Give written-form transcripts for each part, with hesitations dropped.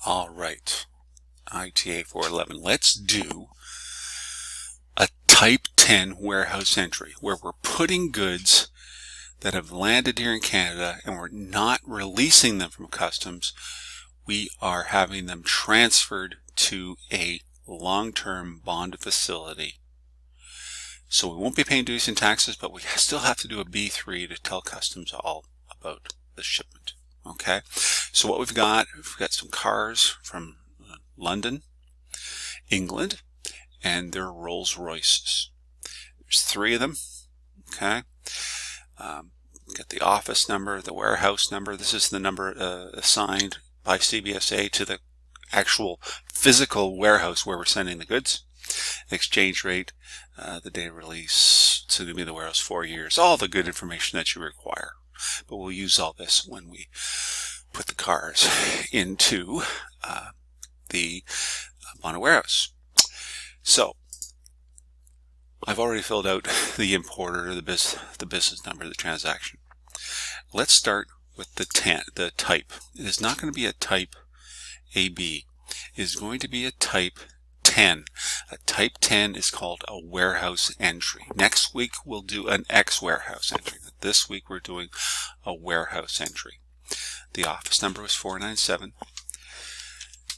All right, ITA411. Let's do a Type 10 warehouse entry where we're putting goods that have landed here in Canada and we're not releasing them from customs. We are having them transferred to a long-term bonded facility. So we won't be paying duties and taxes, but we still have to do a B3 to tell customs all about the shipment. Okay, so what we've got some cars from London, England, and they're Rolls Royces. There's 3 of them. Okay, get the office number, the warehouse number. This is the number assigned by CBSA to the actual physical warehouse where we're sending the goods. Exchange rate, the date of release, it's going to be the warehouse 4 years, all the good information that you require. But we'll use all this when we put the cars into the bonded warehouse. So I've already filled out the importer, the business number, the transaction. Let's start with the type. It is not going to be a type AB. It is going to be a type 10. A type 10 is called a warehouse entry. Next week we'll do an X warehouse entry. This week we're doing a warehouse entry. The office number was 497.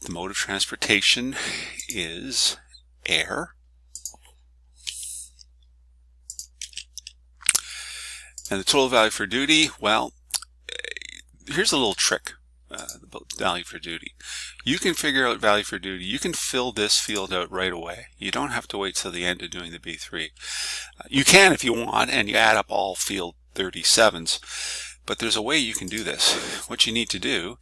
The mode of transportation is air. And the total value for duty, well, here's a little trick about value for duty. You can figure out value for duty. You can fill this field out right away. You don't have to wait till the end of doing the B3. You can if you want, and you add up all field 37s. But there's a way you can do this. What you need to do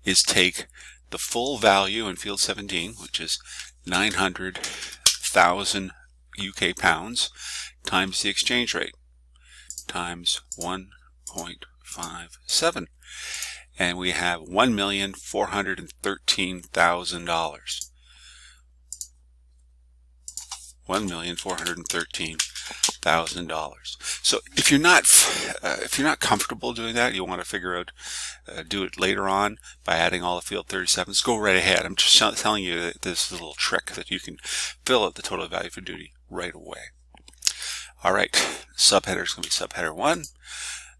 is take the full value in field 17, which is 900,000 UK pounds, times the exchange rate, times 1.57. And we have $1,413,000. $1,413,000. So if you're not comfortable doing that, you want to figure out do it later on by adding all the field 37s, go right ahead. I'm just telling you that this is a little trick that you can fill out the total value for duty right away. All right, subheader is going to be subheader 1.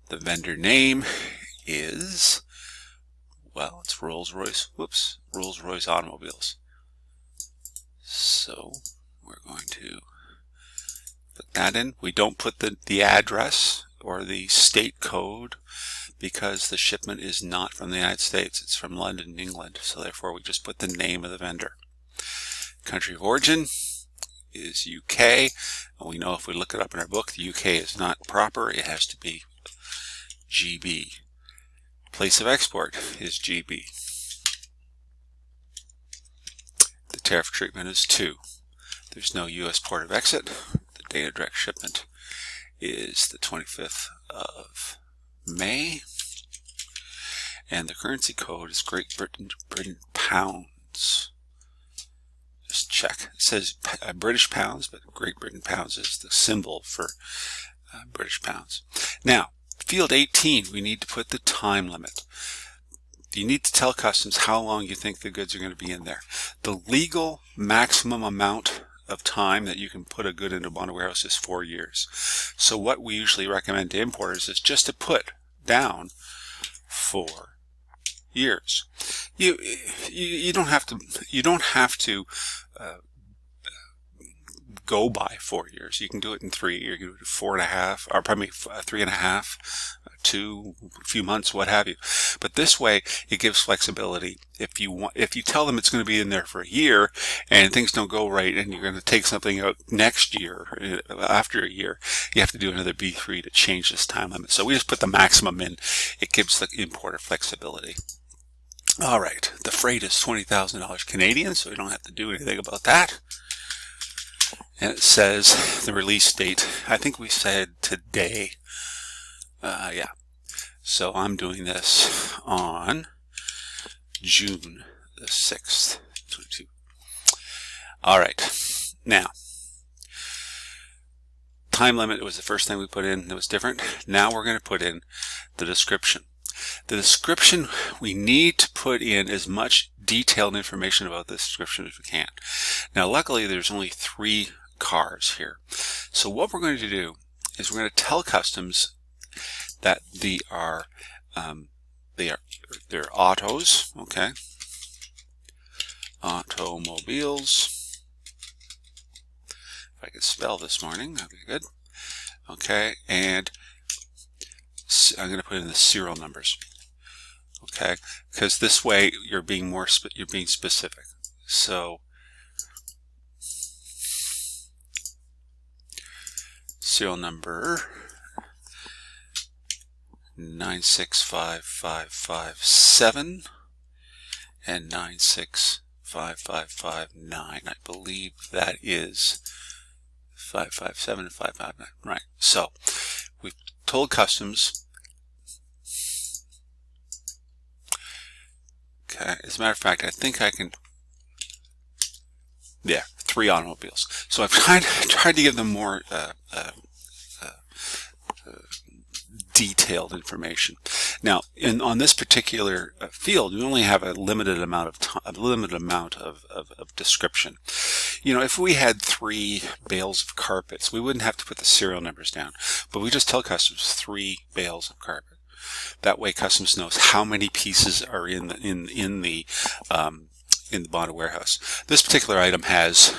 The vendor name is, well, it's Rolls-Royce. Whoops, Rolls-Royce Automobiles. So we're going to put that in. We don't put the address or the state code because the shipment is not from the United States. It's from London, England. So therefore we just put the name of the vendor. Country of origin is UK. And we know if we look it up in our book, the UK is not proper. It has to be GB. Place of export is GB. The tariff treatment is 2. There's no U.S. port of exit. The date of direct shipment is the 25th of May. And the currency code is Great Britain pounds. Just check. It says British pounds, but Great Britain pounds is the symbol for British pounds. Now, field 18, we need to put the time limit. You need to tell customs how long you think the goods are going to be in there. The legal maximum amount of time that you can put a good into a bonded warehouse is 4 years. So what we usually recommend to importers is just to put down 4 years. You don't have to go by 4 years. You can do it in 3. You can do it 4.5, or pardon me, 3.5, 2, a few months, what have you. But this way, it gives flexibility. If you tell them it's going to be in there for a year, and things don't go right, and you're going to take something out next year, after a year, you have to do another B3 to change this time limit. So we just put the maximum in. It gives the importer flexibility. All right, the freight is $20,000 Canadian, so we don't have to do anything about that. And it says the release date, I think we said today. Yeah. So I'm doing this on June the 6th, 22. All right. Now, time limit was the first thing we put in that was different. Now we're going to put in the description. The description, we need to put in as much detailed information about this description as we can. Now luckily there's only 3 cars here. So what we're going to do is we're going to tell customs that they're autos, okay? Automobiles. If I could spell this morning, that'd be good. Okay, and I'm going to put in the serial numbers. Okay, because this way you're being specific. So serial number 965557 and 965559. I believe that is 557 and 559. Right. So we've told customs. Okay. As a matter of fact, I think I can. Yeah, 3 automobiles. So I've tried to give them more detailed information. Now, on this particular field, we only have a limited amount of description. You know, if we had 3 bales of carpets, we wouldn't have to put the serial numbers down, but we just tell customs 3 bales of carpet. That way, customs knows how many pieces are in the bonded warehouse. This particular item has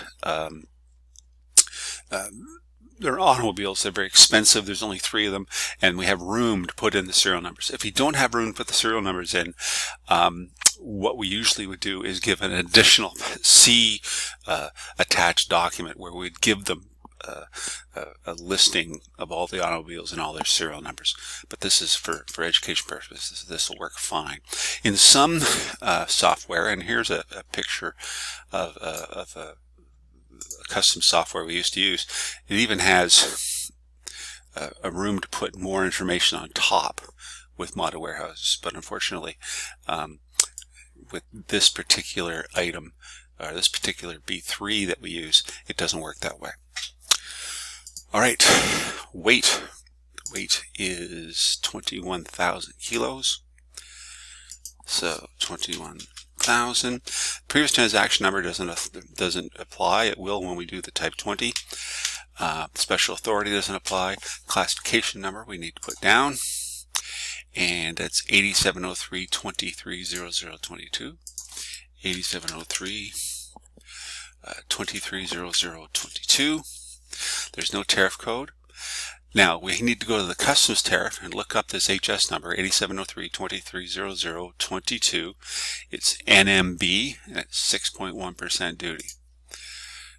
they're automobiles. They're very expensive. There's only 3 of them, and we have room to put in the serial numbers. If you don't have room to put the serial numbers in, what we usually would do is give an additional C attached document where we'd give them a listing of all the automobiles and all their serial numbers. But this is for education purposes. This will work fine. In some software, and here's a picture of a custom software we used to use. It even has a room to put more information on top with model warehouses, but unfortunately with this particular item, or this particular B3 that we use, it doesn't work that way. Alright, weight is 21,000 kilos. So 21,000. Previous transaction number doesn't apply. It will when we do the type 20. Special authority doesn't apply. Classification number we need to put down, and that's 8703 230022. 8703 230022. There's no tariff code. Now we need to go to the customs tariff and look up this HS number 8703 230022. It's NMB and it's 6.1% duty.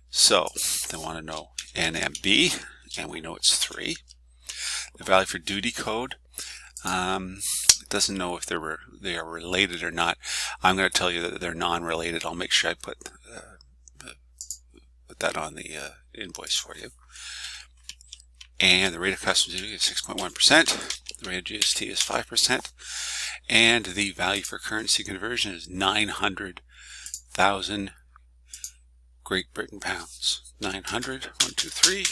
So they want to know NMB, and we know it's 3. The value for duty code, it doesn't know if they are related or not. I'm going to tell you that they're non-related. I'll make sure I put that on the invoice for you. And the rate of customs duty is 6.1%. The rate of GST is 5%. And the value for currency conversion is 900,000 Great Britain pounds. 900, 1, 2, 3.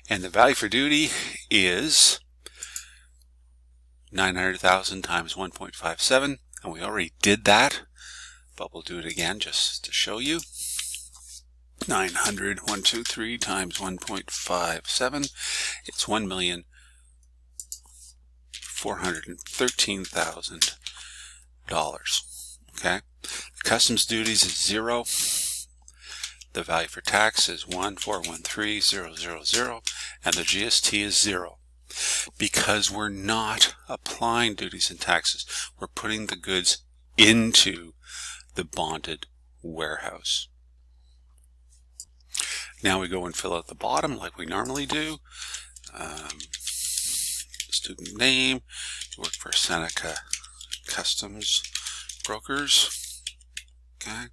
And the value for duty is 900,000 times 1.57. And we already did that, but we'll do it again just to show you. 900, 1, 2, 3 times 1.57. It's $1,413,000. Okay. The customs duties is 0. The value for tax is 1,413,000, and the GST is 0. Because we're not applying duties and taxes, we're putting the goods into the bonded warehouse. Now we go and fill out the bottom like we normally do. Student name, work for Seneca Customs Brokers. Okay,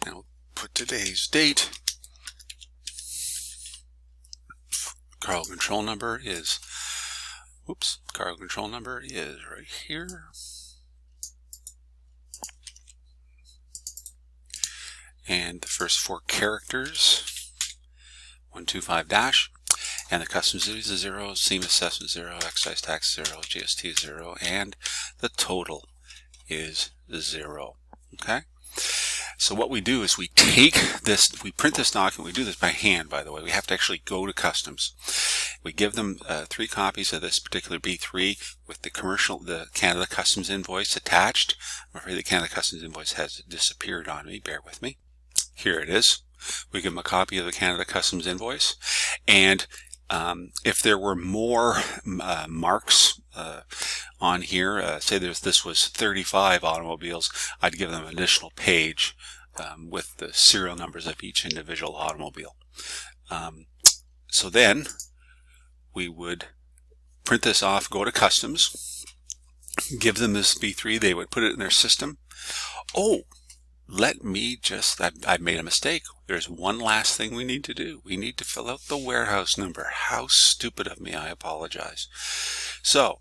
and we'll put today's date. Cargo control number is, cargo control number is right here. And the first 4 characters, 125 dash. And the customs duty is 0, SEMA assessment 0, excise tax 0, GST is 0, and the total is 0. Okay? So what we do is we take this, we print this document. We do this by hand, by the way. We have to actually go to customs. We give them 3 copies of this particular B3 with the Canada Customs invoice attached. I'm afraid the Canada Customs invoice has disappeared on me. Bear with me. Here it is. We give them a copy of the Canada Customs invoice, and if there were more marks on here, say this was 35 automobiles, I'd give them an additional page with the serial numbers of each individual automobile. So then we would print this off, go to customs, give them this B3, they would put it in their system. Oh, let me just, I've made a mistake. There's one last thing we need to do. We need to fill out the warehouse number. How stupid of me, I apologize. So,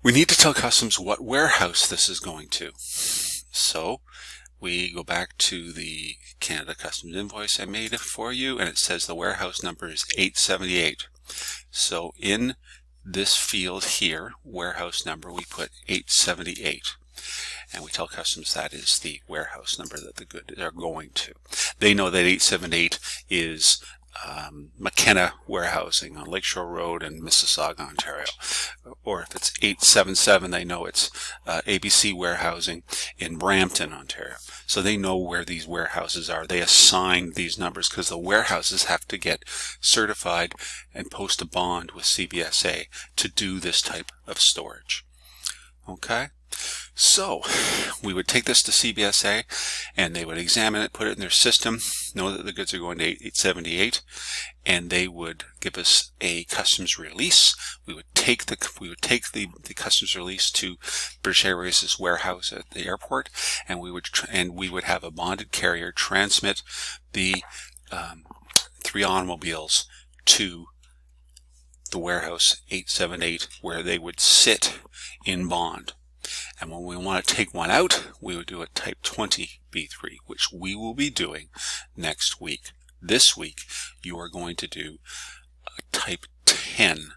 we need to tell customs what warehouse this is going to. So, we go back to the Canada Customs invoice I made it for you, and it says the warehouse number is 878. So, in this field here, warehouse number, we put 878. And we tell customs that is the warehouse number that the goods are going to. They know that 878 is McKenna Warehousing on Lakeshore Road in Mississauga, Ontario. Or if it's 877, they know it's ABC Warehousing in Brampton, Ontario. So they know where these warehouses are. They assign these numbers because the warehouses have to get certified and post a bond with CBSA to do this type of storage. Okay? So we would take this to CBSA and they would examine it, put it in their system, know that the goods are going to 878, and they would give us a customs release. We would take the customs release to British Airways' warehouse at the airport, and we would have a bonded carrier transmit the 3 automobiles to the warehouse 878 where they would sit in bond. And when we want to take one out, we would do a Type 20 B3, which we will be doing next week. This week, you are going to do a Type 10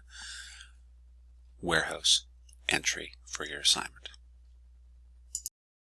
warehouse entry for your assignment.